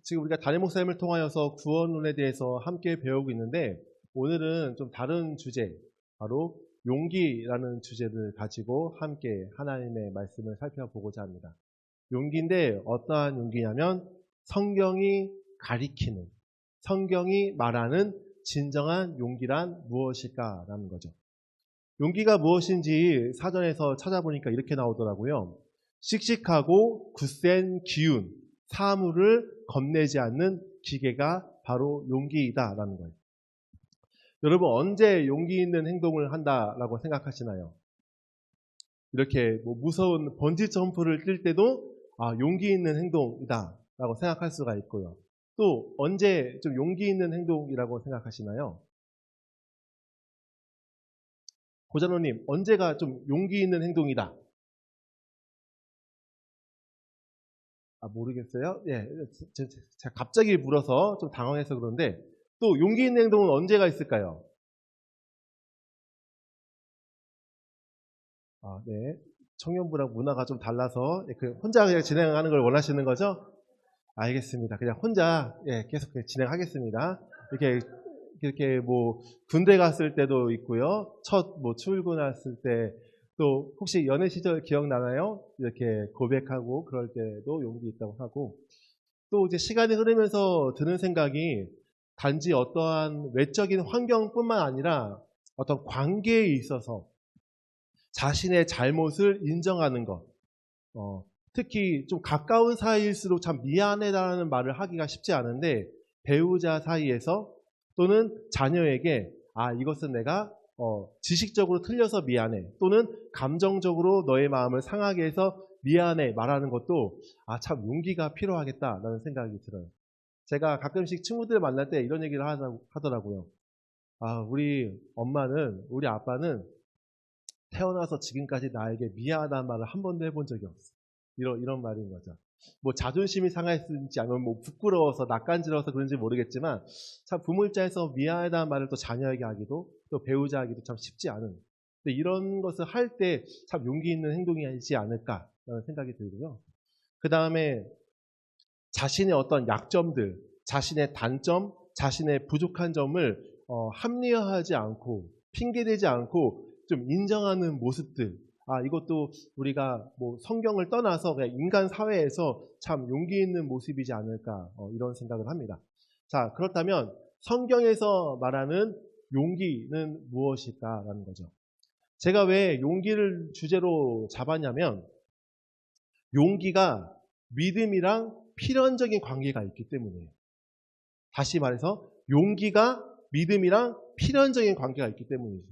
지금 우리가 담임 목사님을 통하여서 구원론에 대해서 함께 배우고 있는데 오늘은 좀 다른 주제, 바로 용기라는 주제를 가지고 함께 하나님의 말씀을 살펴보고자 합니다. 용기인데 어떠한 용기냐면 성경이 가리키는, 성경이 말하는 진정한 용기란 무엇일까라는 거죠. 용기가 무엇인지 사전에서 찾아보니까 이렇게 나오더라고요. 씩씩하고 굳센 기운, 사물을 겁내지 않는 기계가 바로 용기이다라는 거예요. 여러분, 언제 용기 있는 행동을 한다라고 생각하시나요? 이렇게 무서운 번지 점프를 뛸 때도 용기 있는 행동이다라고 생각할 수가 있고요. 또 언제 좀 용기 있는 행동이라고 생각하시나요? 고장로님, 언제가 좀 용기 있는 행동이다? 모르겠어요? 예, 제가 갑자기 물어서 좀 당황해서 그런데 또 용기 있는 행동은 언제가 있을까요? 네. 청년부랑 문화가 좀 달라서 혼자 그냥 진행하는 걸 원하시는 거죠? 알겠습니다. 그냥 혼자 계속 진행하겠습니다. 이렇게 군대 갔을 때도 있고요. 첫 출근했을 때 또 혹시 연애 시절 기억나나요? 이렇게 고백하고 그럴 때도 용기 있다고 하고 또 이제 시간이 흐르면서 드는 생각이 단지 어떠한 외적인 환경뿐만 아니라 어떤 관계에 있어서 자신의 잘못을 인정하는 것, 특히 좀 가까운 사이일수록 참 미안해라는 말을 하기가 쉽지 않은데 배우자 사이에서 또는 자녀에게 이것은 내가 지식적으로 틀려서 미안해 또는 감정적으로 너의 마음을 상하게 해서 미안해 말하는 것도 참 용기가 필요하겠다라는 생각이 들어요. 제가 가끔씩 친구들 만날 때 이런 얘기를 하더라고요. 우리 엄마는, 우리 아빠는 태어나서 지금까지 나에게 미안하다는 말을 한 번도 해본 적이 없어. 이런 말인 거죠. 자존심이 상했는지 아니면 부끄러워서 낯간지러워서 그런지 모르겠지만 참 부모 입장에서 미안하다는 말을 또 자녀에게 하기도 또 배우자에게도 참 쉽지 않은, 근데 이런 것을 할 때 참 용기 있는 행동이지 않을까라는 생각이 들고요. 그 다음에 자신의 어떤 약점들, 자신의 단점, 자신의 부족한 점을 합리화하지 않고 핑계대지 않고 좀 인정하는 모습들, 이것도 우리가 성경을 떠나서 그냥 인간 사회에서 참 용기 있는 모습이지 않을까 이런 생각을 합니다. 자, 그렇다면 성경에서 말하는 용기는 무엇일까라는 거죠. 제가 왜 용기를 주제로 잡았냐면 용기가 믿음이랑 필연적인 관계가 있기 때문이에요. 다시 말해서 용기가 믿음이랑 필연적인 관계가 있기 때문이죠.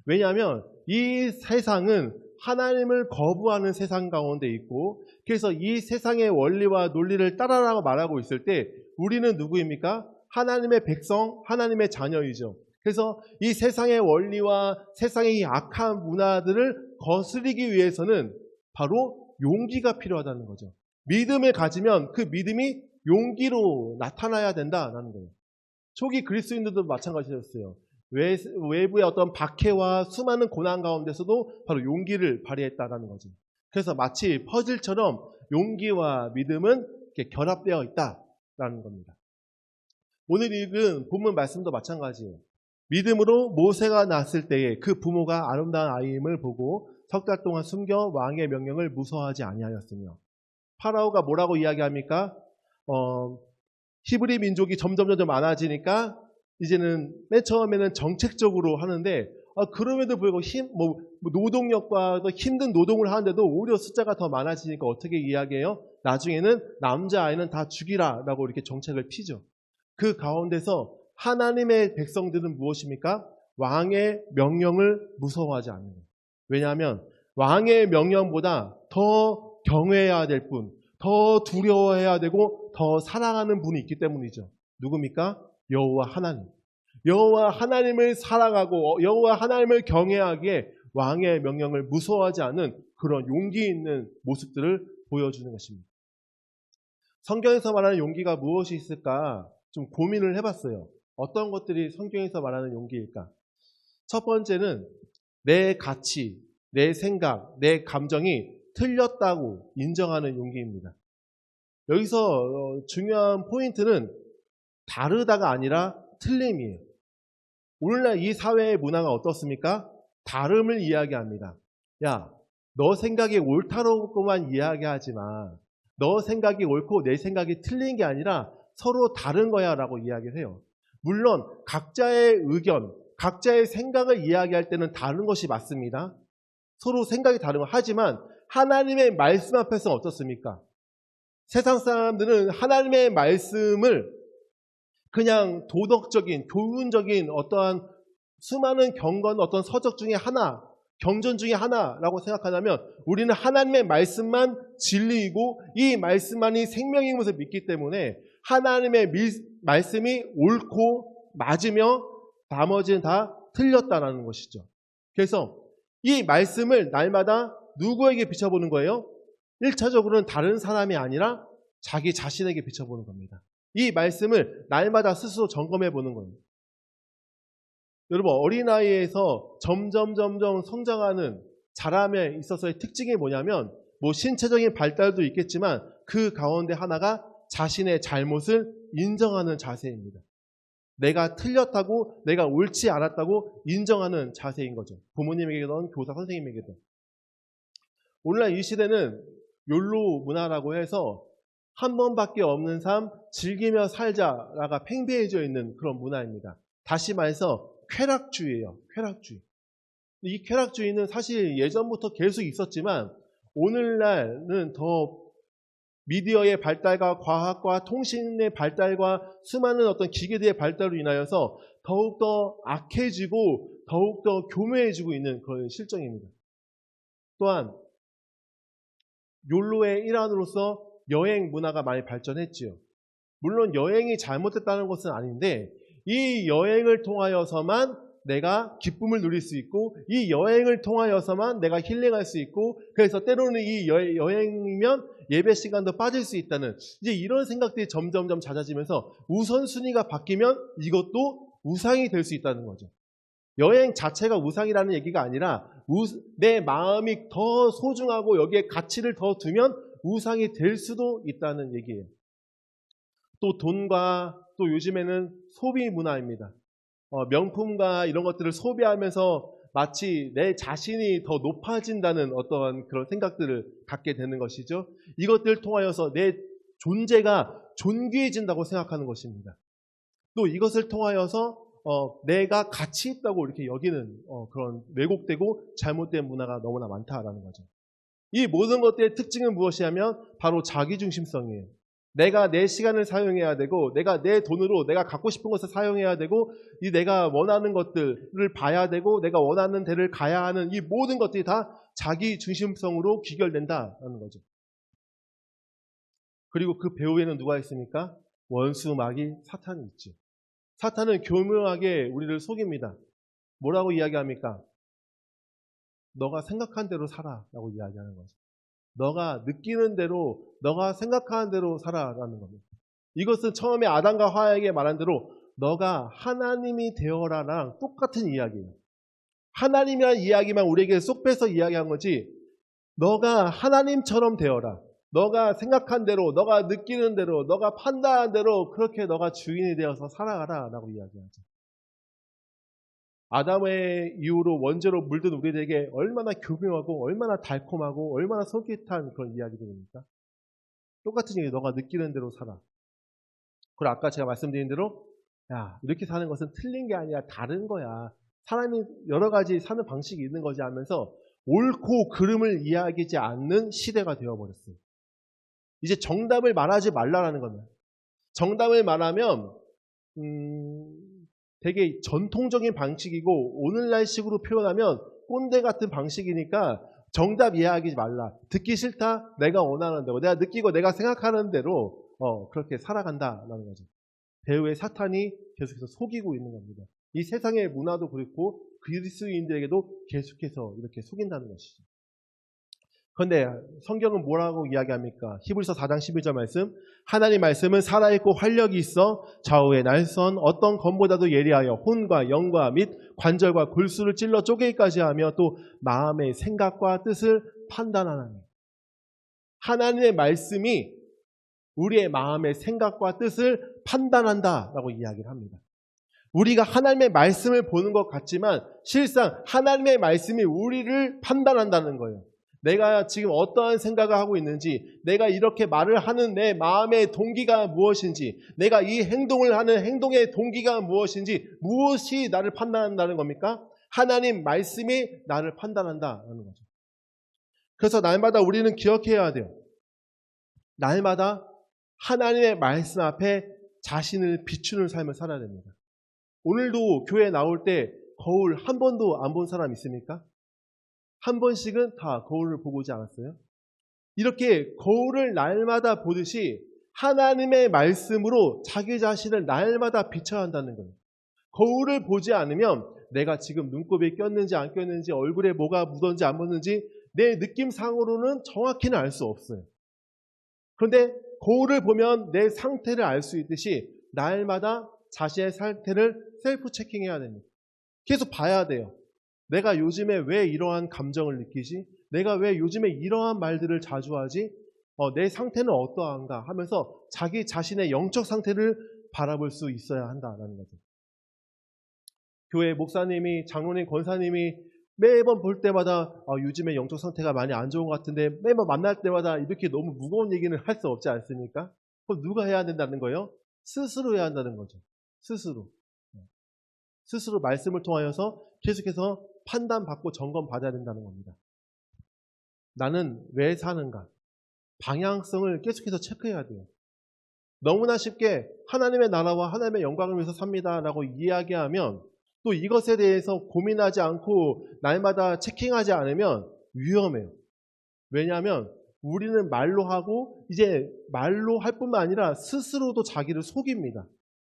왜냐하면 이 세상은 하나님을 거부하는 세상 가운데 있고 그래서 이 세상의 원리와 논리를 따라라고 말하고 있을 때 우리는 누구입니까? 하나님의 백성, 하나님의 자녀이죠. 그래서 이 세상의 원리와 세상의 이 악한 문화들을 거스르기 위해서는 바로 용기가 필요하다는 거죠. 믿음을 가지면 그 믿음이 용기로 나타나야 된다는 거예요. 초기 그리스도인들도 마찬가지였어요. 외부의 어떤 박해와 수많은 고난 가운데서도 바로 용기를 발휘했다는 거죠. 그래서 마치 퍼즐처럼 용기와 믿음은 이렇게 결합되어 있다라는 겁니다. 오늘 읽은 본문 말씀도 마찬가지예요. 믿음으로 모세가 낳았을 때에 그 부모가 아름다운 아이임을 보고 석 달 동안 숨겨 왕의 명령을 무서워하지 아니하였으며, 파라오가 뭐라고 이야기합니까? 히브리 민족이 점점 많아지니까 이제는 맨 처음에는 정책적으로 하는데 그럼에도 불구하고 노동력과 힘든 노동을 하는데도 오히려 숫자가 더 많아지니까 어떻게 이야기해요? 나중에는 남자아이는 다 죽이라라고 이렇게 정책을 피죠. 그 가운데서 하나님의 백성들은 무엇입니까? 왕의 명령을 무서워하지 않는 거예요. 왜냐하면 왕의 명령보다 더 경외해야 될 분, 더 두려워해야 되고 더 사랑하는 분이 있기 때문이죠. 누굽니까? 여호와 하나님. 여호와 하나님을 사랑하고 여호와 하나님을 경외하기에 왕의 명령을 무서워하지 않는 그런 용기 있는 모습들을 보여주는 것입니다. 성경에서 말하는 용기가 무엇이 있을까 좀 고민을 해봤어요. 어떤 것들이 성경에서 말하는 용기일까? 첫 번째는 내 가치, 내 생각, 내 감정이 틀렸다고 인정하는 용기입니다. 여기서 중요한 포인트는 다르다가 아니라 틀림이에요. 오늘날 이 사회의 문화가 어떻습니까? 다름을 이야기합니다. 야, 너 생각이 옳다고만 이야기하지 마. 너 생각이 옳고 내 생각이 틀린 게 아니라 서로 다른 거야 라고 이야기를 해요. 물론 각자의 의견, 각자의 생각을 이야기할 때는 다른 것이 맞습니다. 서로 생각이 다른 거. 하지만 하나님의 말씀 앞에서 어떻습니까? 세상 사람들은 하나님의 말씀을 그냥 도덕적인, 교훈적인 어떠한 수많은 경건, 어떤 서적 중에 하나, 경전 중에 하나라고 생각하냐면 우리는 하나님의 말씀만 진리이고 이 말씀만이 생명인 것을 믿기 때문에 하나님의 말씀이 옳고 맞으며 나머지는 다 틀렸다라는 것이죠. 그래서 이 말씀을 날마다 누구에게 비춰보는 거예요? 1차적으로는 다른 사람이 아니라 자기 자신에게 비춰보는 겁니다. 이 말씀을 날마다 스스로 점검해 보는 겁니다. 여러분, 어린아이에서 점점 성장하는 자람에 있어서의 특징이 뭐냐면 신체적인 발달도 있겠지만 그 가운데 하나가 자신의 잘못을 인정하는 자세입니다. 내가 틀렸다고, 내가 옳지 않았다고 인정하는 자세인 거죠. 부모님에게든 교사 선생님에게든. 오늘날 이 시대는 욜로 문화라고 해서 한 번밖에 없는 삶 즐기며 살자라가 팽배해져 있는 그런 문화입니다. 다시 말해서 쾌락주의예요. 쾌락주의. 이 쾌락주의는 사실 예전부터 계속 있었지만 오늘날은 더 미디어의 발달과 과학과 통신의 발달과 수많은 어떤 기계들의 발달로 인하여서 더욱더 악해지고 더욱더 교묘해지고 있는 그런 실정입니다. 또한 욜로의 일환으로서 여행 문화가 많이 발전했지요. 물론 여행이 잘못됐다는 것은 아닌데 이 여행을 통하여서만 내가 기쁨을 누릴 수 있고 이 여행을 통하여서만 내가 힐링할 수 있고 그래서 때로는 이 여행이면 예배 시간도 빠질 수 있다는 이제 이런 생각들이 점점 잦아지면서 우선순위가 바뀌면 이것도 우상이 될 수 있다는 거죠. 여행 자체가 우상이라는 얘기가 아니라 내 마음이 더 소중하고 여기에 가치를 더 두면 우상이 될 수도 있다는 얘기예요. 또 돈과 또 요즘에는 소비 문화입니다. 명품과 이런 것들을 소비하면서 마치 내 자신이 더 높아진다는 어떠한 그런 생각들을 갖게 되는 것이죠. 이것들을 통하여서 내 존재가 존귀해진다고 생각하는 것입니다. 또 이것을 통하여서 내가 가치 있다고 이렇게 여기는 그런 왜곡되고 잘못된 문화가 너무나 많다라는 거죠. 이 모든 것들의 특징은 무엇이냐면 바로 자기중심성이에요. 내가 내 시간을 사용해야 되고 내가 내 돈으로 내가 갖고 싶은 것을 사용해야 되고 이 내가 원하는 것들을 봐야 되고 내가 원하는 데를 가야 하는 이 모든 것들이 다 자기중심성으로 귀결된다는 거죠. 그리고 그 배후에는 누가 있습니까? 원수, 마귀, 사탄이 있죠. 사탄은 교묘하게 우리를 속입니다. 뭐라고 이야기합니까? 너가 생각한 대로 살아라고 이야기하는 거죠. 너가 느끼는 대로, 너가 생각하는 대로 살아라는 겁니다. 이것은 처음에 아담과 하와에게 말한 대로 너가 하나님이 되어라랑 똑같은 이야기예요. 하나님이라는 이야기만 우리에게 쏙 빼서 이야기한 거지 너가 하나님처럼 되어라. 너가 생각한 대로, 너가 느끼는 대로, 너가 판단한 대로 그렇게 너가 주인이 되어서 살아가라 라고 이야기하죠. 아담의 이후로 원죄로 물든 우리들에게 얼마나 교묘하고 얼마나 달콤하고 얼마나 솔깃한 그런 이야기들입니까? 똑같은 얘기, 너가 느끼는 대로 살아. 그리고 아까 제가 말씀드린 대로 야, 이렇게 사는 것은 틀린 게 아니라 다른 거야. 사람이 여러 가지 사는 방식이 있는 거지 하면서 옳고 그름을 이야기하지 않는 시대가 되어버렸어요. 이제 정답을 말하지 말라라는 겁니다. 정답을 말하면 되게 전통적인 방식이고 오늘날식으로 표현하면 꼰대 같은 방식이니까 정답 이야기하지 말라. 듣기 싫다? 내가 원하는 대로, 내가 느끼고 내가 생각하는 대로 그렇게 살아간다라는 거죠. 배후의 사탄이 계속해서 속이고 있는 겁니다. 이 세상의 문화도 그렇고 그리스도인들에게도 계속해서 이렇게 속인다는 것이죠. 그런데 성경은 뭐라고 이야기합니까? 히브리서 4장 11절 말씀, 하나님 말씀은 살아있고 활력이 있어 좌우의 날선 어떤 검보다도 예리하여 혼과 영과 및 관절과 골수를 찔러 쪼개기까지 하며 또 마음의 생각과 뜻을 판단하나니. 하나님의 말씀이 우리의 마음의 생각과 뜻을 판단한다라고 이야기를 합니다. 우리가 하나님의 말씀을 보는 것 같지만 실상 하나님의 말씀이 우리를 판단한다는 거예요. 내가 지금 어떠한 생각을 하고 있는지, 내가 이렇게 말을 하는 내 마음의 동기가 무엇인지, 내가 이 행동을 하는 행동의 동기가 무엇인지, 무엇이 나를 판단한다는 겁니까? 하나님 말씀이 나를 판단한다는 거죠. 그래서 날마다 우리는 기억해야 돼요. 날마다 하나님의 말씀 앞에 자신을 비추는 삶을 살아야 됩니다. 오늘도 교회 나올 때 거울 한 번도 안 본 사람 있습니까? 한 번씩은 다 거울을 보고 오지 않았어요? 이렇게 거울을 날마다 보듯이 하나님의 말씀으로 자기 자신을 날마다 비춰야 한다는 거예요. 거울을 보지 않으면 내가 지금 눈곱이 꼈는지 안 꼈는지, 얼굴에 뭐가 묻었는지 안 묻었는지 내 느낌상으로는 정확히는 알 수 없어요. 그런데 거울을 보면 내 상태를 알 수 있듯이 날마다 자신의 상태를 셀프 체킹해야 됩니다. 계속 봐야 돼요. 내가 요즘에 왜 이러한 감정을 느끼지? 내가 왜 요즘에 이러한 말들을 자주 하지? 내 상태는 어떠한가 하면서 자기 자신의 영적 상태를 바라볼 수 있어야 한다는 거죠. 교회 목사님이, 장로님, 권사님이 매번 볼 때마다 요즘에 영적 상태가 많이 안 좋은 것 같은데 매번 만날 때마다 이렇게 너무 무거운 얘기는 할 수 없지 않습니까? 그럼 누가 해야 된다는 거예요? 스스로 해야 한다는 거죠. 스스로 말씀을 통하여서 계속해서 판단받고 점검받아야 된다는 겁니다. 나는 왜 사는가? 방향성을 계속해서 체크해야 돼요. 너무나 쉽게 하나님의 나라와 하나님의 영광을 위해서 삽니다라고 이야기하면 또 이것에 대해서 고민하지 않고 날마다 체킹하지 않으면 위험해요. 왜냐하면 우리는 말로 하고 이제 말로 할 뿐만 아니라 스스로도 자기를 속입니다.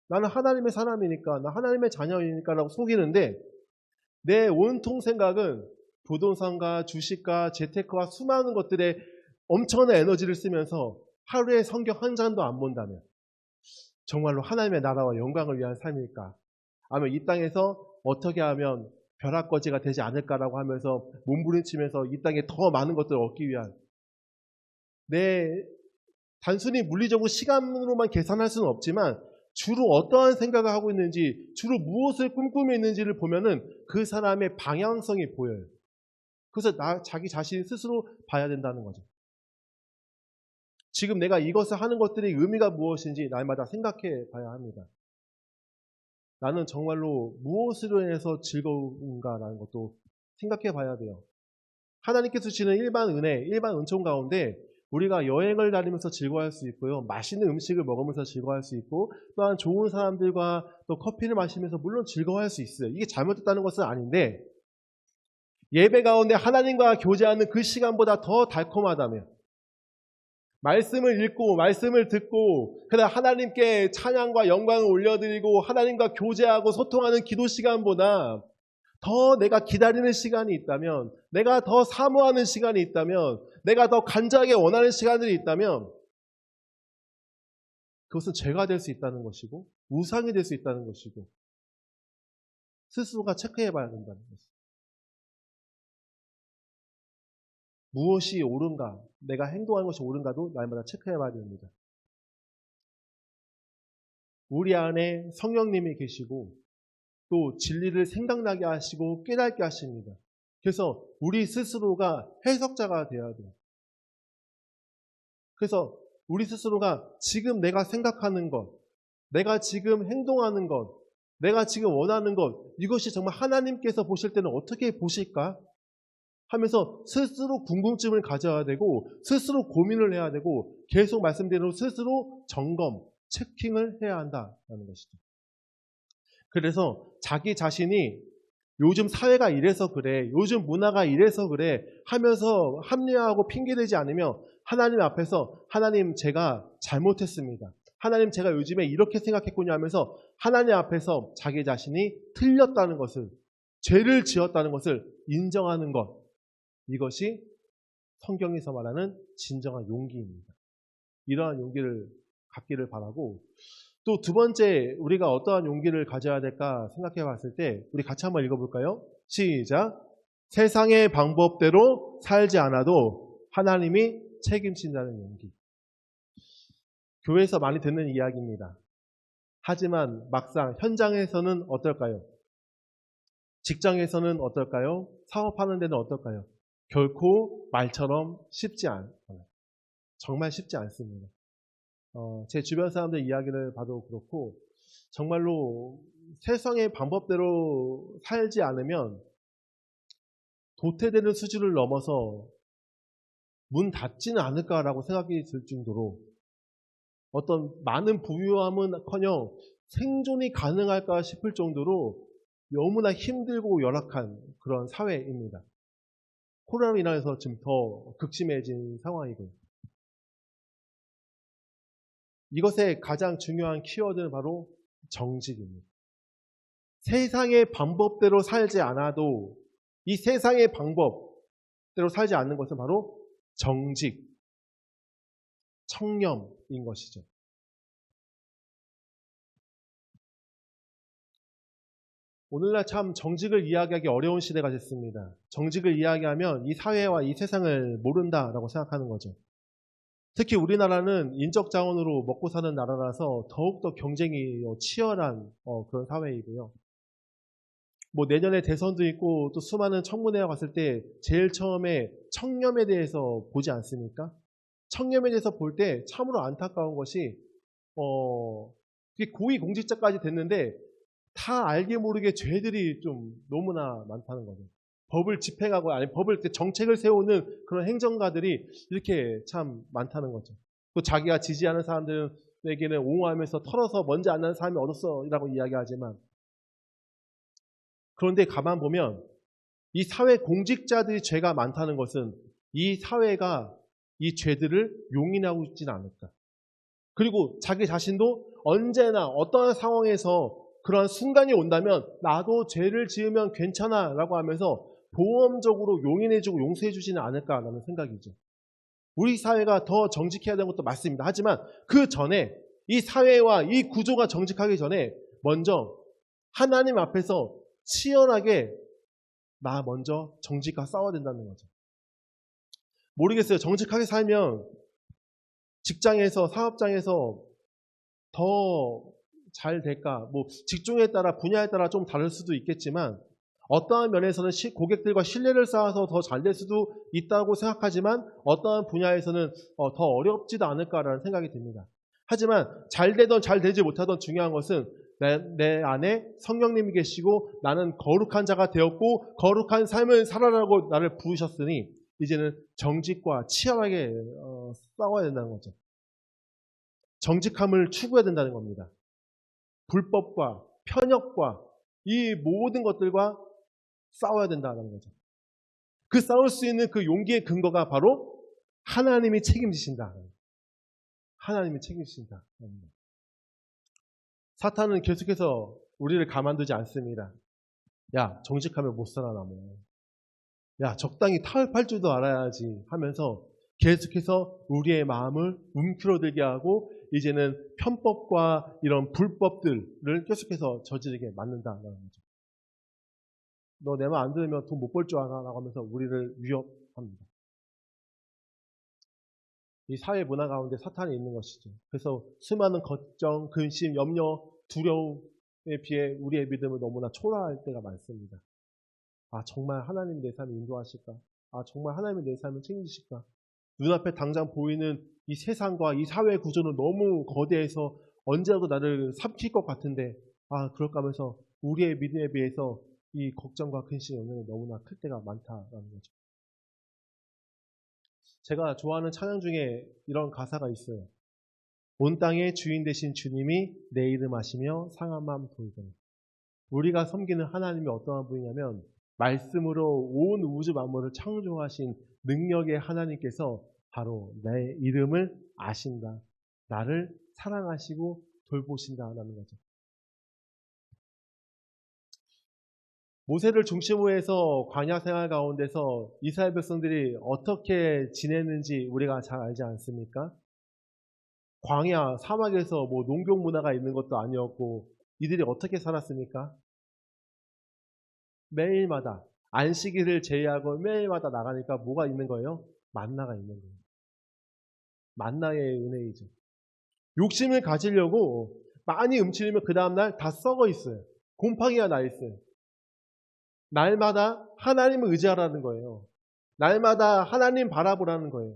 나는 하나님의 사람이니까, 나 하나님의 자녀이니까 라고 속이는데 내 온통 생각은 부동산과 주식과 재테크와 수많은 것들에 엄청난 에너지를 쓰면서 하루에 성경 한 장도 안 본다면 정말로 하나님의 나라와 영광을 위한 삶일까? 아니면 이 땅에서 어떻게 하면 벼락거지가 되지 않을까라고 하면서 몸부림치면서 이 땅에 더 많은 것들을 얻기 위한 단순히 물리적으로 시간으로만 계산할 수는 없지만 주로 어떠한 생각을 하고 있는지, 주로 무엇을 꿈꾸며 있는지를 보면은 그 사람의 방향성이 보여요. 그래서 자기 자신 스스로 봐야 된다는 거죠. 지금 내가 이것을 하는 것들의 의미가 무엇인지 날마다 생각해 봐야 합니다. 나는 정말로 무엇으로 인해서 즐거운가라는 것도 생각해 봐야 돼요. 하나님께서 주시는 일반 은혜, 일반 은총 가운데 우리가 여행을 다니면서 즐거워할 수 있고요. 맛있는 음식을 먹으면서 즐거워할 수 있고 또한 좋은 사람들과 또 커피를 마시면서 물론 즐거워할 수 있어요. 이게 잘못됐다는 것은 아닌데 예배 가운데 하나님과 교제하는 그 시간보다 더 달콤하다면 말씀을 읽고 말씀을 듣고 그다음 하나님께 찬양과 영광을 올려드리고 하나님과 교제하고 소통하는 기도 시간보다 더 내가 기다리는 시간이 있다면, 내가 더 사모하는 시간이 있다면, 내가 더 간절하게 원하는 시간들이 있다면 그것은 죄가 될 수 있다는 것이고 우상이 될 수 있다는 것이고 스스로가 체크해 봐야 된다는 것입니다. 무엇이 옳은가, 내가 행동하는 것이 옳은가도 날마다 체크해 봐야 됩니다. 우리 안에 성령님이 계시고 또 진리를 생각나게 하시고 깨닫게 하십니다. 그래서 우리 스스로가 해석자가 되어야 돼요. 그래서 우리 스스로가 지금 내가 생각하는 것, 내가 지금 행동하는 것, 내가 지금 원하는 것, 이것이 정말 하나님께서 보실 때는 어떻게 보실까? 하면서 스스로 궁금증을 가져야 되고 스스로 고민을 해야 되고 계속 말씀드린 대로 스스로 점검, 체킹을 해야 한다는 것이죠. 그래서 자기 자신이 요즘 사회가 이래서 그래, 요즘 문화가 이래서 그래 하면서 합리화하고 핑계대지 않으며 하나님 앞에서 하나님 제가 잘못했습니다. 하나님 제가 요즘에 이렇게 생각했군요 하면서 하나님 앞에서 자기 자신이 틀렸다는 것을, 죄를 지었다는 것을 인정하는 것, 이것이 성경에서 말하는 진정한 용기입니다. 이러한 용기를 갖기를 바라고 또 두 번째 우리가 어떠한 용기를 가져야 될까 생각해 봤을 때 우리 같이 한번 읽어볼까요? 시작! 세상의 방법대로 살지 않아도 하나님이 책임진다는 용기. 교회에서 많이 듣는 이야기입니다. 하지만 막상 현장에서는 어떨까요? 직장에서는 어떨까요? 사업하는 데는 어떨까요? 결코 말처럼 쉽지 않아요. 정말 쉽지 않습니다. 제 주변 사람들 이야기를 봐도 그렇고 정말로 세상의 방법대로 살지 않으면 도태되는 수준을 넘어서 문 닫지는 않을까라고 생각이 들 정도로 어떤 많은 부유함은커녕 생존이 가능할까 싶을 정도로 너무나 힘들고 열악한 그런 사회입니다. 코로나로 인해서 지금 더 극심해진 상황이고요. 이것의 가장 중요한 키워드는 바로 정직입니다. 세상의 방법대로 살지 않아도 이 세상의 방법대로 살지 않는 것은 바로 정직, 청렴인 것이죠. 오늘날 참 정직을 이야기하기 어려운 시대가 됐습니다. 정직을 이야기하면 이 사회와 이 세상을 모른다라고 생각하는 거죠. 특히 우리나라는 인적 자원으로 먹고 사는 나라라서 더욱더 경쟁이 치열한 그런 사회이고요. 뭐 내년에 대선도 있고 또 수많은 청문회가 갔을 때 제일 처음에 청렴에 대해서 보지 않습니까? 청렴에 대해서 볼 때 참으로 안타까운 것이 고위공직자까지 됐는데 다 알게 모르게 죄들이 좀 너무나 많다는 거죠. 법을 집행하고 아니 법을 정책을 세우는 그런 행정가들이 이렇게 참 많다는 거죠. 또 자기가 지지하는 사람들에게는 옹호하면서 털어서 먼지 안 나는 사람이 어딨어라고 이야기하지만 그런데 가만 보면 이 사회 공직자들이 죄가 많다는 것은 이 사회가 이 죄들을 용인하고 있지는 않을까. 그리고 자기 자신도 언제나 어떠한 상황에서 그러한 순간이 온다면 나도 죄를 지으면 괜찮아 라고 하면서 보험적으로 용인해주고 용서해주지는 않을까라는 생각이죠. 우리 사회가 더 정직해야 되는 것도 맞습니다. 하지만 그 전에 이 사회와 이 구조가 정직하기 전에 먼저 하나님 앞에서 치열하게 나 먼저 정직과 싸워야 된다는 거죠. 모르겠어요. 정직하게 살면 직장에서 사업장에서 더 잘 될까? 뭐 직종에 따라 분야에 따라 좀 다를 수도 있겠지만 어떠한 면에서는 고객들과 신뢰를 쌓아서 더 잘 될 수도 있다고 생각하지만 어떠한 분야에서는 더 어렵지도 않을까라는 생각이 듭니다. 하지만 잘 되던 잘 되지 못하던 중요한 것은 내 안에 성령님이 계시고 나는 거룩한 자가 되었고 거룩한 삶을 살아라고 나를 부르셨으니 이제는 정직과 치열하게 싸워야 된다는 거죠. 정직함을 추구해야 된다는 겁니다. 불법과 편협과 이 모든 것들과 싸워야 된다는 거죠. 그 싸울 수 있는 그 용기의 근거가 바로 하나님이 책임지신다. 하나님이 책임지신다. 사탄은 계속해서 우리를 가만두지 않습니다. 야, 정직하면 못 살아남아. 야, 적당히 타협할 줄도 알아야지 하면서 계속해서 우리의 마음을 움츠러들게 하고 이제는 편법과 이런 불법들을 계속해서 저지르게 만든다는 거죠. 너 내 말 안 들으면 돈 못 벌 줄 알아? 라고 하면서 우리를 위협합니다. 이 사회 문화 가운데 사탄이 있는 것이죠. 그래서 수많은 걱정, 근심, 염려, 두려움에 비해 우리의 믿음을 너무나 초라할 때가 많습니다. 아, 정말 하나님이 내 삶을 인도하실까? 아, 정말 하나님이 내 삶을 책임지실까? 눈앞에 당장 보이는 이 세상과 이 사회 구조는 너무 거대해서 언제라도 나를 삼킬 것 같은데 아, 그럴까 하면서 우리의 믿음에 비해서 이 걱정과 근심, 염려는 너무나 클 때가 많다라는 거죠. 제가 좋아하는 찬양 중에 이런 가사가 있어요. 온 땅의 주인 되신 주님이 내 이름 아시며 상한 마음 돌거니. 우리가 섬기는 하나님이 어떠한 분이냐면 말씀으로 온 우주 만물을 창조하신 능력의 하나님께서 바로 내 이름을 아신다. 나를 사랑하시고 돌보신다라는 거죠. 모세를 중심으로 해서 광야 생활 가운데서 이스라엘 백성들이 어떻게 지냈는지 우리가 잘 알지 않습니까? 광야, 사막에서 뭐 농경 문화가 있는 것도 아니었고 이들이 어떻게 살았습니까? 매일마다 안식일을 제외하고 매일마다 나가니까 뭐가 있는 거예요? 만나가 있는 거예요. 만나의 은혜이죠. 욕심을 가지려고 많이 움츠리면 그 다음날 다 썩어 있어요. 곰팡이가 나 있어요. 날마다 하나님을 의지하라는 거예요. 날마다 하나님 바라보라는 거예요.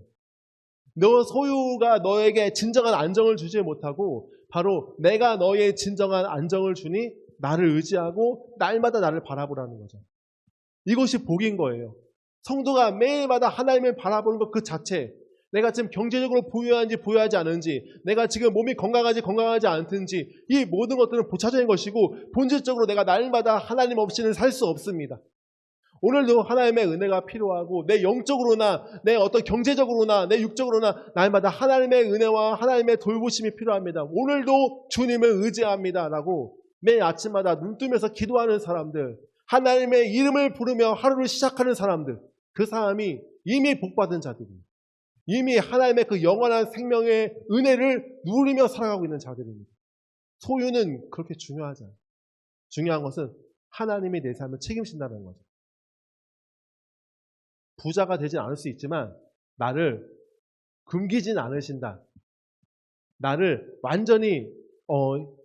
너 소유가 너에게 진정한 안정을 주지 못하고 바로 내가 너의 진정한 안정을 주니 나를 의지하고 날마다 나를 바라보라는 거죠. 이것이 복인 거예요. 성도가 매일마다 하나님을 바라보는 것 그 자체, 내가 지금 경제적으로 부유한지 부유하지 않은지, 내가 지금 몸이 건강하지 건강하지 않든지, 이 모든 것들은 부차적인 것이고 본질적으로 내가 날마다 하나님 없이는 살 수 없습니다. 오늘도 하나님의 은혜가 필요하고 내 영적으로나 내 어떤 경제적으로나 내 육적으로나 날마다 하나님의 은혜와 하나님의 돌보심이 필요합니다. 오늘도 주님을 의지합니다 라고 매일 아침마다 눈 뜨면서 기도하는 사람들, 하나님의 이름을 부르며 하루를 시작하는 사람들, 그 사람이 이미 복받은 자들입니다. 이미 하나님의 그 영원한 생명의 은혜를 누리며 살아가고 있는 자들입니다. 소유는 그렇게 중요하지 않아요. 중요한 것은 하나님이 내 삶을 책임진다는 거죠. 부자가 되진 않을 수 있지만 나를 굶기진 않으신다. 나를 완전히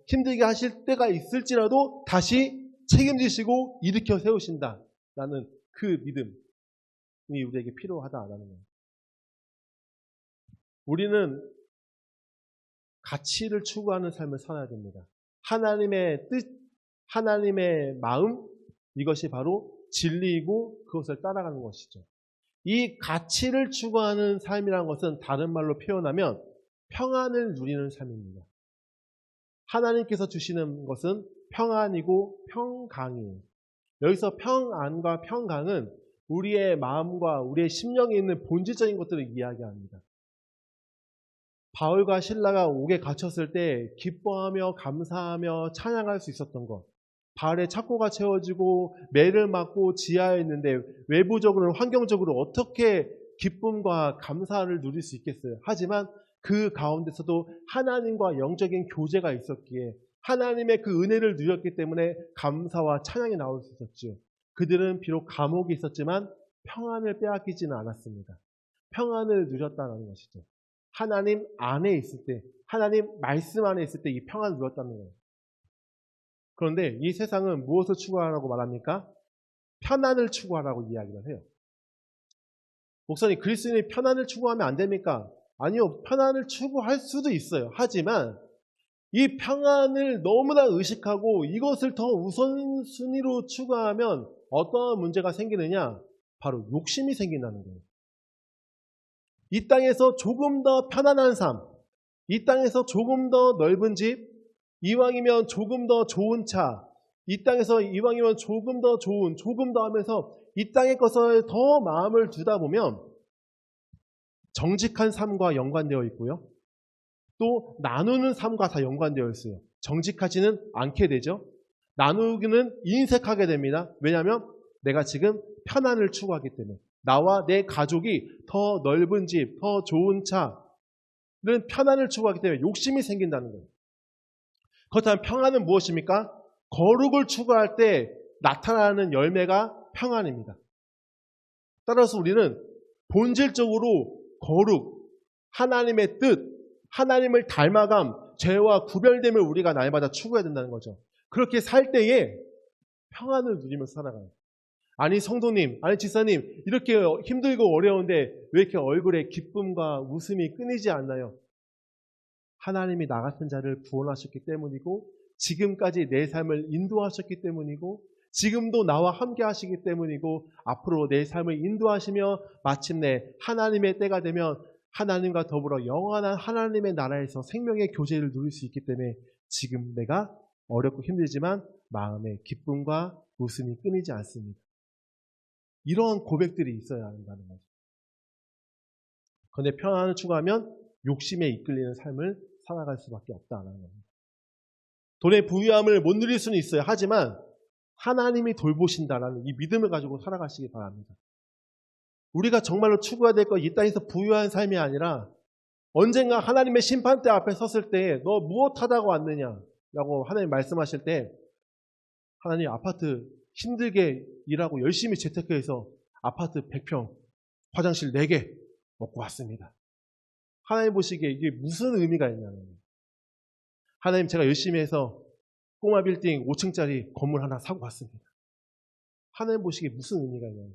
힘들게 하실 때가 있을지라도 다시 책임지시고 일으켜 세우신다. 라는 그 믿음이 우리에게 필요하다라는 거예요. 우리는 가치를 추구하는 삶을 살아야 됩니다. 하나님의 뜻, 하나님의 마음, 이것이 바로 진리이고 그것을 따라가는 것이죠. 이 가치를 추구하는 삶이라는 것은 다른 말로 표현하면 평안을 누리는 삶입니다. 하나님께서 주시는 것은 평안이고 평강이에요. 여기서 평안과 평강은 우리의 마음과 우리의 심령에 있는 본질적인 것들을 이야기합니다. 바울과 실라가 옥에 갇혔을 때 기뻐하며 감사하며 찬양할 수 있었던 것, 바울의 착고가 채워지고 매를 맞고 지하에 있는데 외부적으로는 환경적으로 어떻게 기쁨과 감사를 누릴 수 있겠어요. 하지만 그 가운데서도 하나님과 영적인 교제가 있었기에 하나님의 그 은혜를 누렸기 때문에 감사와 찬양이 나올 수 있었죠. 그들은 비록 감옥이 있었지만 평안을 빼앗기지는 않았습니다. 평안을 누렸다는 것이죠. 하나님 안에 있을 때, 하나님 말씀 안에 있을 때 이 평안을 누렸다는 거예요. 그런데 이 세상은 무엇을 추구하라고 말합니까? 편안을 추구하라고 이야기를 해요. 목사님, 그리스도인이 편안을 추구하면 안 됩니까? 아니요, 편안을 추구할 수도 있어요. 하지만 이 평안을 너무나 의식하고 이것을 더 우선순위로 추구하면 어떤 문제가 생기느냐? 바로 욕심이 생긴다는 거예요. 이 땅에서 조금 더 편안한 삶, 이 땅에서 조금 더 넓은 집, 이왕이면 조금 더 좋은 차, 이 땅에서 이왕이면 조금 더 좋은, 조금 더 하면서 이 땅의 것에 더 마음을 두다 보면 정직한 삶과 연관되어 있고요. 또 나누는 삶과 다 연관되어 있어요. 정직하지는 않게 되죠. 나누기는 인색하게 됩니다. 왜냐하면 내가 지금 편안을 추구하기 때문에 나와 내 가족이 더 넓은 집, 더 좋은 차는 편안을 추구하기 때문에 욕심이 생긴다는 거예요. 그렇다면 평안은 무엇입니까? 거룩을 추구할 때 나타나는 열매가 평안입니다. 따라서 우리는 본질적으로 거룩, 하나님의 뜻, 하나님을 닮아감, 죄와 구별됨을 우리가 날마다 추구해야 된다는 거죠. 그렇게 살 때에 평안을 누리면서 살아가요. 아니 성도님, 아니 지사님, 이렇게 힘들고 어려운데 왜 이렇게 얼굴에 기쁨과 웃음이 끊이지 않나요? 하나님이 나 같은 자를 구원하셨기 때문이고 지금까지 내 삶을 인도하셨기 때문이고 지금도 나와 함께 하시기 때문이고 앞으로 내 삶을 인도하시며 마침내 하나님의 때가 되면 하나님과 더불어 영원한 하나님의 나라에서 생명의 교제를 누릴 수 있기 때문에 지금 내가 어렵고 힘들지만 마음의 기쁨과 웃음이 끊이지 않습니다. 이러한 고백들이 있어야 한다는 거죠. 그런데 평안을 추구하면 욕심에 이끌리는 삶을 살아갈 수밖에 없다는 겁니다. 돈의 부유함을 못 누릴 수는 있어요. 하지만 하나님이 돌보신다라는 이 믿음을 가지고 살아가시기 바랍니다. 우리가 정말로 추구해야 될 것, 이 땅에서 부유한 삶이 아니라 언젠가 하나님의 심판대 앞에 섰을 때 너 무엇하다가 왔느냐라고 하나님 말씀하실 때 하나님 아파트 힘들게 일하고 열심히 재테크해서 아파트 100평, 화장실 4개 먹고 왔습니다. 하나님 보시기에 이게 무슨 의미가 있냐는 거예요. 하나님, 제가 열심히 해서 꼬마 빌딩 5층짜리 건물 하나 사고 왔습니다. 하나님 보시기에 무슨 의미가 있나요?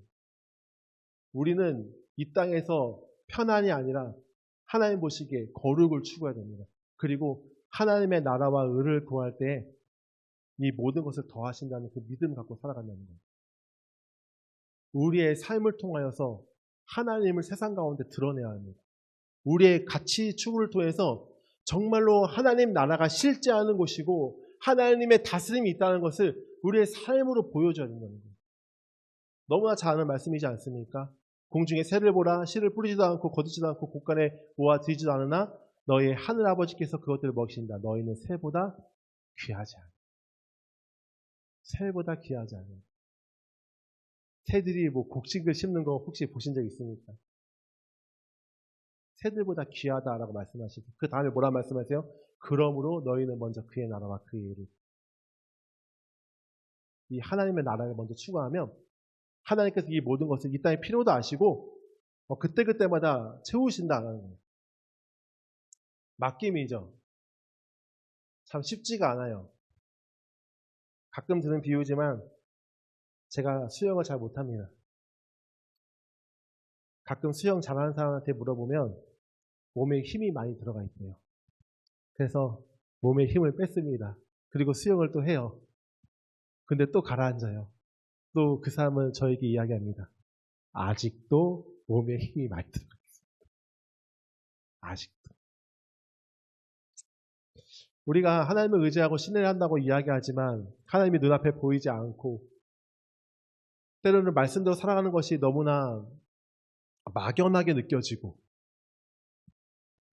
우리는 이 땅에서 편안이 아니라 하나님 보시기에 거룩을 추구해야 됩니다. 그리고 하나님의 나라와 의를 구할 때 이 모든 것을 더하신다는 그 믿음 갖고 살아간다는 거예요. 우리의 삶을 통하여서 하나님을 세상 가운데 드러내야 합니다. 우리의 가치 추구를 통해서 정말로 하나님 나라가 실제하는 곳이고 하나님의 다스림이 있다는 것을 우리의 삶으로 보여줘야 된다는 거예요. 너무나 잘 아는 말씀이지 않습니까? 공중에 새를 보라. 씨를 뿌리지도 않고 거두지도 않고 곳간에 모아 들이지도 않으나 너희의 하늘 아버지께서 그것들을 먹이신다. 너희는 새보다 귀하지 않아. 새보다 귀하지 않아. 새들이 뭐 곡식을 심는 거 혹시 보신 적 있습니까? 새들보다 귀하다라고 말씀하시고 그 다음에 뭐라 말씀하세요? 그러므로 너희는 먼저 그의 나라와 그의 의를, 이 하나님의 나라를 먼저 추구하면 하나님께서 이 모든 것을 이 땅에 필요도 아시고 그때그때마다 채우신다는 거예요. 맡김이죠. 참 쉽지가 않아요. 가끔 드는 비유지만 제가 수영을 잘 못합니다. 가끔 수영 잘하는 사람한테 물어보면 몸에 힘이 많이 들어가 있대요. 그래서 몸에 힘을 뺐습니다. 그리고 수영을 또 해요. 근데 또 가라앉아요. 또 그 사람은 저에게 이야기합니다. 아직도 몸에 힘이 많이 들어가 있습니다. 아직도. 우리가 하나님을 의지하고 신뢰를 한다고 이야기하지만 하나님이 눈앞에 보이지 않고 때로는 말씀대로 살아가는 것이 너무나 막연하게 느껴지고,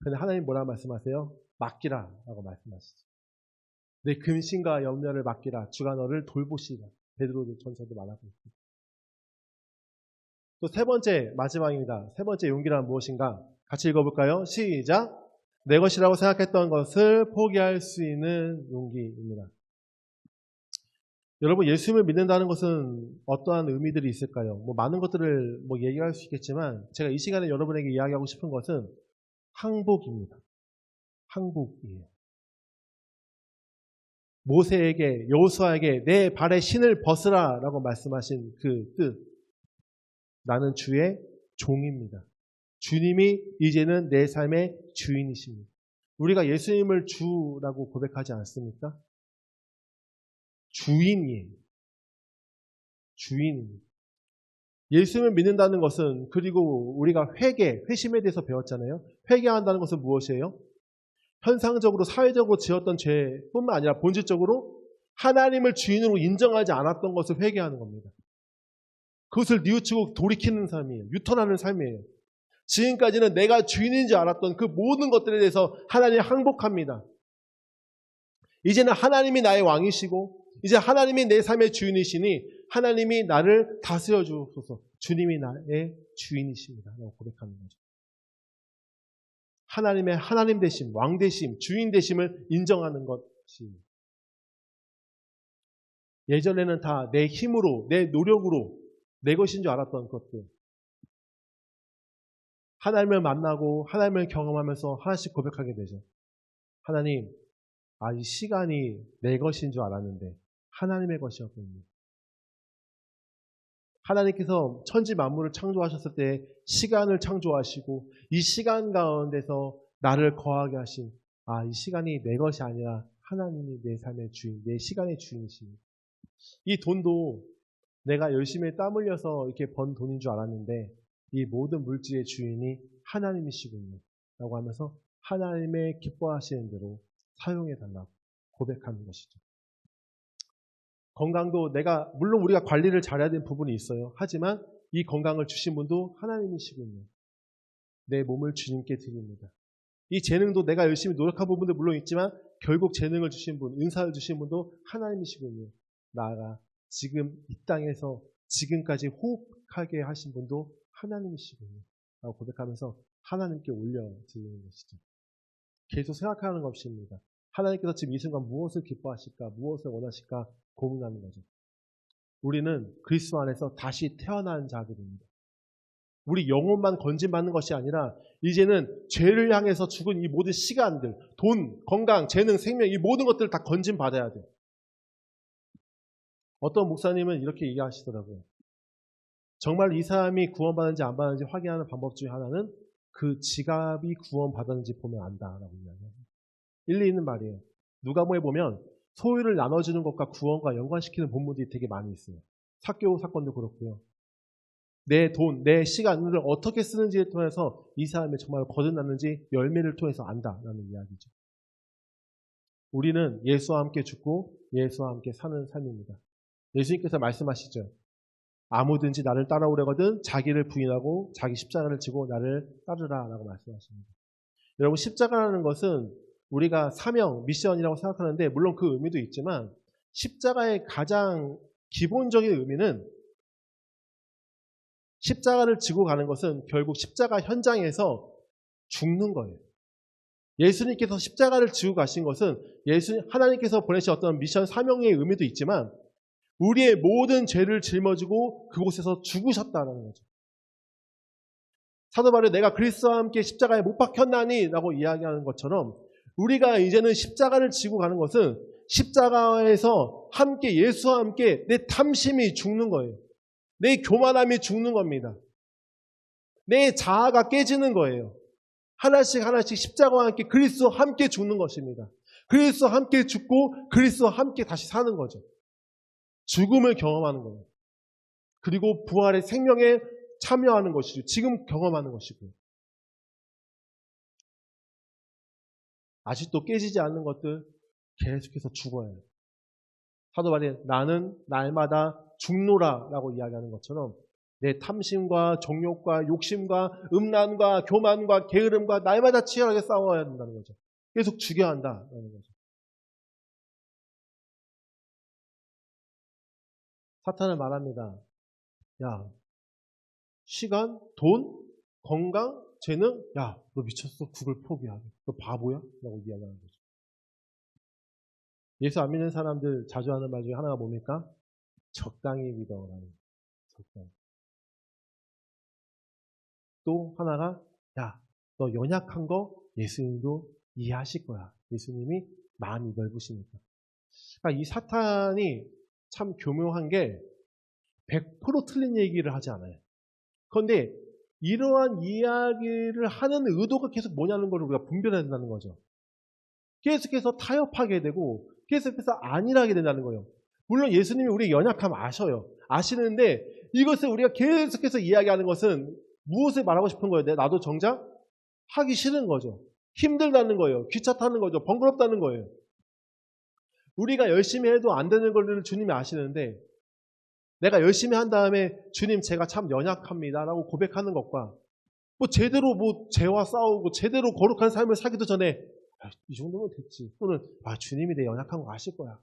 그런데 하나님 뭐라 말씀하세요? 맡기라 라고 말씀하시죠. 내 근심과 염려를 맡기라. 주가 너를 돌보시라. 베드로 전서도 말하고 있습니다. 또 세 번째, 마지막입니다. 세 번째 용기란 무엇인가? 같이 읽어볼까요? 시작! 내 것이라고 생각했던 것을 포기할 수 있는 용기입니다. 여러분, 예수님을 믿는다는 것은 어떠한 의미들이 있을까요? 많은 것들을 얘기할 수 있겠지만 제가 이 시간에 여러분에게 이야기하고 싶은 것은 항복입니다. 항복이에요. 모세에게, 여호수아에게 내 발에 신을 벗으라 라고 말씀하신 그 뜻. 나는 주의 종입니다. 주님이 이제는 내 삶의 주인이십니다. 우리가 예수님을 주라고 고백하지 않습니까? 주인이에요. 주인입니다. 예수님을 믿는다는 것은, 그리고 우리가 회심에 대해서 배웠잖아요. 회개한다는 것은 무엇이에요? 현상적으로 사회적으로 지었던 죄뿐만 아니라 본질적으로 하나님을 주인으로 인정하지 않았던 것을 회개하는 겁니다. 그것을 뉘우치고 돌이키는 삶이에요. 유턴하는 삶이에요. 지금까지는 내가 주인인 줄 알았던 그 모든 것들에 대해서 하나님 항복합니다. 이제는 하나님이 나의 왕이시고 이제 하나님이 내 삶의 주인이시니 하나님이 나를 다스려 주소서. 주님이 나의 주인이십니다 라고 고백하는 거죠. 하나님의 하나님 되심, 왕 되심, 주인 되심을 인정하는 것이, 예전에는 다 내 힘으로, 내 노력으로 내 것인 줄 알았던 것들, 하나님을 만나고 하나님을 경험하면서 하나씩 고백하게 되죠. 하나님, 이 시간이 내 것인 줄 알았는데 하나님의 것이었군요. 하나님께서 천지 만물을 창조하셨을 때 시간을 창조하시고 이 시간 가운데서 나를 거하게 하신, 이 시간이 내 것이 아니라 하나님이 내 삶의 주인, 내 시간의 주인이십니다. 이 돈도 내가 열심히 땀 흘려서 이렇게 번 돈인 줄 알았는데 이 모든 물질의 주인이 하나님이시군요 라고 하면서 하나님의 기뻐하시는 대로 사용해달라고 고백하는 것이죠. 건강도 물론 우리가 관리를 잘해야 되는 부분이 있어요. 하지만 이 건강을 주신 분도 하나님이시군요. 내 몸을 주님께 드립니다. 이 재능도 내가 열심히 노력한 부분도 물론 있지만 결국 재능을 주신 분, 은사를 주신 분도 하나님이시군요. 나아가 지금 이 땅에서 지금까지 호흡하게 하신 분도 하나님이시군요 라고 고백하면서 하나님께 올려드리는 것이죠. 계속 생각하는 것입니다. 하나님께서 지금 이 순간 무엇을 기뻐하실까, 무엇을 원하실까 고민하는 거죠. 우리는 그리스도 안에서 다시 태어난 자들입니다. 우리 영혼만 건진받는 것이 아니라 이제는 죄를 향해서 죽은 이 모든 시간들, 돈, 건강, 재능, 생명 이 모든 것들을 다 건진받아야 돼. 어떤 목사님은 이렇게 얘기하시더라고요. 정말 이 사람이 구원받았는지 안 받았는지 확인하는 방법 중에 하나는 그 지갑이 구원받았는지 보면 안다라고 이야기해요. 일리 있는 말이에요. 누가복음에 보면 소유를 나눠주는 것과 구원과 연관시키는 본문들이 되게 많이 있어요. 삭개오 사건도 그렇고요. 내 돈, 내 시간을 어떻게 쓰는지에 통해서 이 사람이 정말 거듭났는지 열매를 통해서 안다라는 이야기죠. 우리는 예수와 함께 죽고 예수와 함께 사는 삶입니다. 예수님께서 말씀하시죠. 아무든지 나를 따라오려거든 자기를 부인하고 자기 십자가를 지고 나를 따르라 라고 말씀하십니다. 여러분, 십자가라는 것은 우리가 사명, 미션이라고 생각하는데 물론 그 의미도 있지만 십자가의 가장 기본적인 의미는 십자가를 지고 가는 것은 결국 십자가 현장에서 죽는 거예요. 예수님께서 십자가를 지고 가신 것은 하나님께서 보내신 어떤 미션 사명의 의미도 있지만 우리의 모든 죄를 짊어지고 그곳에서 죽으셨다는 거죠. 사도 바울이 내가 그리스도와 함께 십자가에 못 박혔나니 라고 이야기하는 것처럼 우리가 이제는 십자가를 지고 가는 것은 십자가에서 함께 예수와 함께 내 탐심이 죽는 거예요. 내 교만함이 죽는 겁니다. 내 자아가 깨지는 거예요. 하나씩 하나씩 십자가와 함께 그리스도와 함께 죽는 것입니다. 그리스도와 함께 죽고 그리스도와 함께 다시 사는 거죠. 죽음을 경험하는 거예요. 그리고 부활의 생명에 참여하는 것이죠. 지금 경험하는 것이고요. 아직도 깨지지 않는 것들 계속해서 죽어야 해요. 사도 바울이 나는 날마다 죽노라 라고 이야기하는 것처럼 내 탐심과 정욕과 욕심과 음란과 교만과 게으름과 날마다 치열하게 싸워야 된다는 거죠. 계속 죽여야 한다는 거죠. 사탄은 말합니다. 야, 시간, 돈, 건강, 재능, 야, 너 미쳤어? 그걸 포기하게. 너 바보야? 라고 이야기하는 거죠. 예수 안 믿는 사람들 자주 하는 말 중에 하나가 뭡니까? 적당히 믿어라는. 적당히. 또 하나가 야, 너 연약한 거 예수님도 이해하실 거야. 예수님이 마음이 넓으시니까. 그러니까 이 사탄이 참 교묘한 게 100% 틀린 얘기를 하지 않아요. 그런데 이러한 이야기를 하는 의도가 계속 뭐냐는 걸 우리가 분별해야 된다는 거죠. 계속해서 타협하게 되고 계속해서 안일하게 된다는 거예요. 물론 예수님이 우리의 연약함 아셔요. 아시는데 이것을 우리가 계속해서 이야기하는 것은 무엇을 말하고 싶은 거예요? 나도 정작 하기 싫은 거죠. 힘들다는 거예요. 귀차 타는 거죠. 번거롭다는 거예요. 우리가 열심히 해도 안 되는 걸 주님이 아시는데 내가 열심히 한 다음에 주님 제가 참 연약합니다 라고 고백하는 것과 제대로 죄와 싸우고 제대로 거룩한 삶을 살기도 전에 이 정도면 됐지. 또는 주님이 내 연약한 거 아실 거야.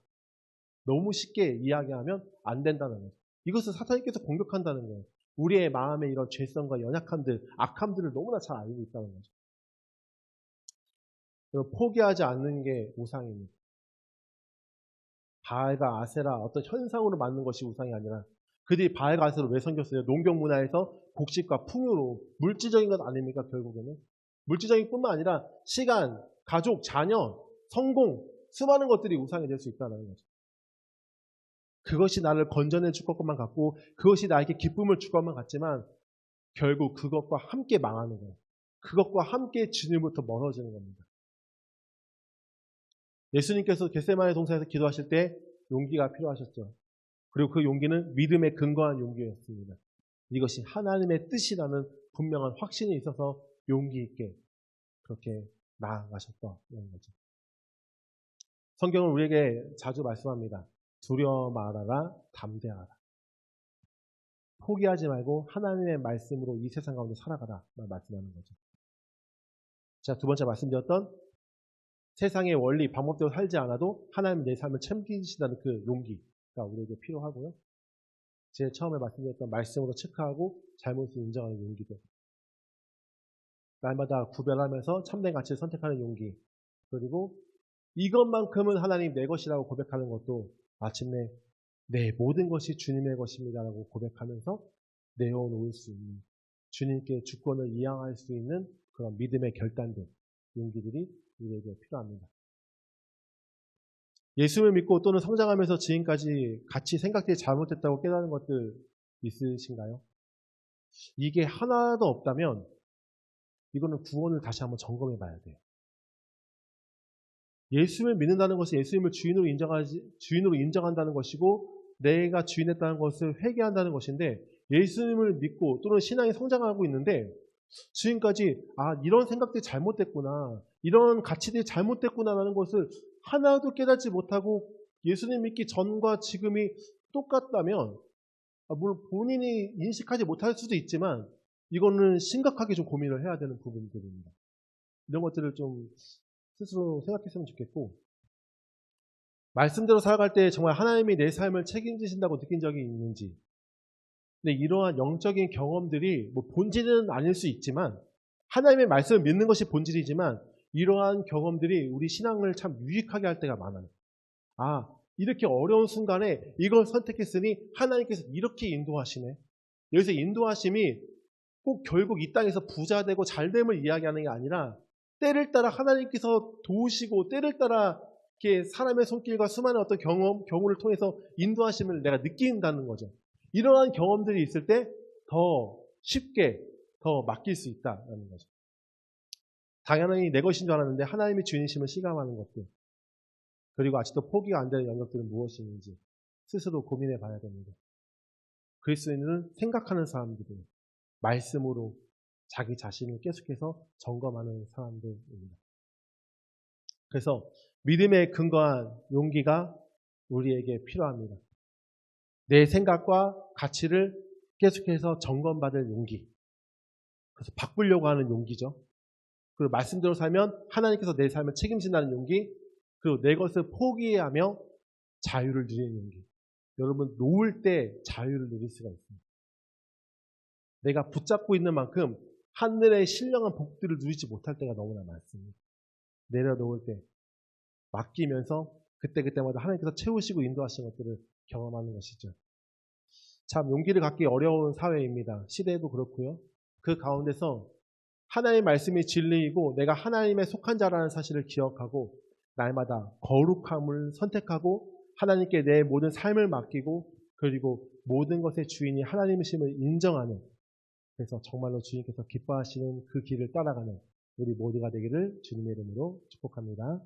너무 쉽게 이야기하면 안 된다는 거예요. 이것을 사탄님께서 공격한다는 거예요. 우리의 마음의 이런 죄성과 연약함들, 악함들을 너무나 잘 알고 있다는 거죠. 포기하지 않는 게 우상입니다. 바알과 아세라 어떤 현상으로 만든 것이 우상이 아니라 그들이 바알과 아세라를 왜 섬겼어요? 농경 문화에서 곡식과 풍요로 물질적인 것 아닙니까? 결국에는 물질적인 뿐만 아니라 시간, 가족, 자녀, 성공, 수많은 것들이 우상이 될 수 있다는 거죠. 그것이 나를 건져내 줄 것만 같고 그것이 나에게 기쁨을 줄 것만 같지만 결국 그것과 함께 망하는 거예요. 그것과 함께 주님부터 멀어지는 겁니다. 예수님께서 겟세마네 동산에서 기도하실 때 용기가 필요하셨죠. 그리고 그 용기는 믿음에 근거한 용기였습니다. 이것이 하나님의 뜻이라는 분명한 확신이 있어서 용기 있게 그렇게 나아가셨다는 거죠. 성경은 우리에게 자주 말씀합니다. 두려워 말아라, 담대하라. 포기하지 말고 하나님의 말씀으로 이 세상 가운데 살아가라 말씀하는 거죠. 자, 두 번째 말씀드렸던 세상의 원리, 방법대로 살지 않아도 하나님 내 삶을 챙기신다는 그 용기가 우리에게 필요하고요. 제 처음에 말씀드렸던 말씀으로 체크하고 잘못을 인정하는 용기도. 날마다 구별하면서 참된 가치를 선택하는 용기. 그리고 이것만큼은 하나님 내 것이라고 고백하는 것도 마침내 내 모든 것이 주님의 것입니다라고 고백하면서 내어놓을 수 있는 주님께 주권을 이양할 수 있는 그런 믿음의 결단들, 용기들이 우리에게 필요합니다. 예수를 믿고 또는 성장하면서 지금까지 같이 생각들이 잘못됐다고 깨달은 것들 있으신가요? 이게 하나도 없다면 이거는 구원을 다시 한번 점검해 봐야 돼요. 예수를 믿는다는 것이 예수님을 주인으로 인정한다는 것이고 내가 주인했다는 것을 회개한다는 것인데 예수님을 믿고 또는 신앙이 성장하고 있는데 지금까지 이런 생각들이 잘못됐구나, 이런 가치들이 잘못됐구나라는 것을 하나도 깨닫지 못하고 예수님 믿기 전과 지금이 똑같다면 물론 본인이 인식하지 못할 수도 있지만 이거는 심각하게 좀 고민을 해야 되는 부분들입니다. 이런 것들을 좀 스스로 생각했으면 좋겠고, 말씀대로 살아갈 때 정말 하나님이 내 삶을 책임지신다고 느낀 적이 있는지, 근데 이러한 영적인 경험들이 본질은 아닐 수 있지만 하나님의 말씀을 믿는 것이 본질이지만 이러한 경험들이 우리 신앙을 참 유익하게 할 때가 많아요. 이렇게 어려운 순간에 이걸 선택했으니 하나님께서 이렇게 인도하시네. 여기서 인도하심이 꼭 결국 이 땅에서 부자되고 잘됨을 이야기하는 게 아니라 때를 따라 하나님께서 도우시고 때를 따라 이렇게 사람의 손길과 수많은 어떤 경우를 통해서 인도하심을 내가 느낀다는 거죠. 이러한 경험들이 있을 때 더 쉽게 더 맡길 수 있다는 거죠. 당연히 내 것인 줄 알았는데 하나님의 주인이심을 실감하는 것들, 그리고 아직도 포기가 안 되는 영역들은 무엇인지 스스로 고민해 봐야 됩니다. 그리스도인은 생각하는 사람들이에요. 말씀으로 자기 자신을 계속해서 점검하는 사람들입니다. 그래서 믿음에 근거한 용기가 우리에게 필요합니다. 내 생각과 가치를 계속해서 점검받을 용기. 그래서 바꾸려고 하는 용기죠. 그리고 말씀대로 살면 하나님께서 내 삶을 책임진다는 용기. 그리고 내 것을 포기하며 자유를 누리는 용기. 여러분, 놓을 때 자유를 누릴 수가 있습니다. 내가 붙잡고 있는 만큼 하늘의 신령한 복들을 누리지 못할 때가 너무나 많습니다. 내려놓을 때 맡기면서 그때그때마다 하나님께서 채우시고 인도하시는 것들을 경험하는 것이죠. 참 용기를 갖기 어려운 사회입니다. 시대도 그렇고요. 그 가운데서 하나님의 말씀이 진리이고 내가 하나님의 속한 자라는 사실을 기억하고 날마다 거룩함을 선택하고 하나님께 내 모든 삶을 맡기고 그리고 모든 것의 주인이 하나님이심을 인정하는, 그래서 정말로 주님께서 기뻐하시는 그 길을 따라가는 우리 모두가 되기를 주님의 이름으로 축복합니다.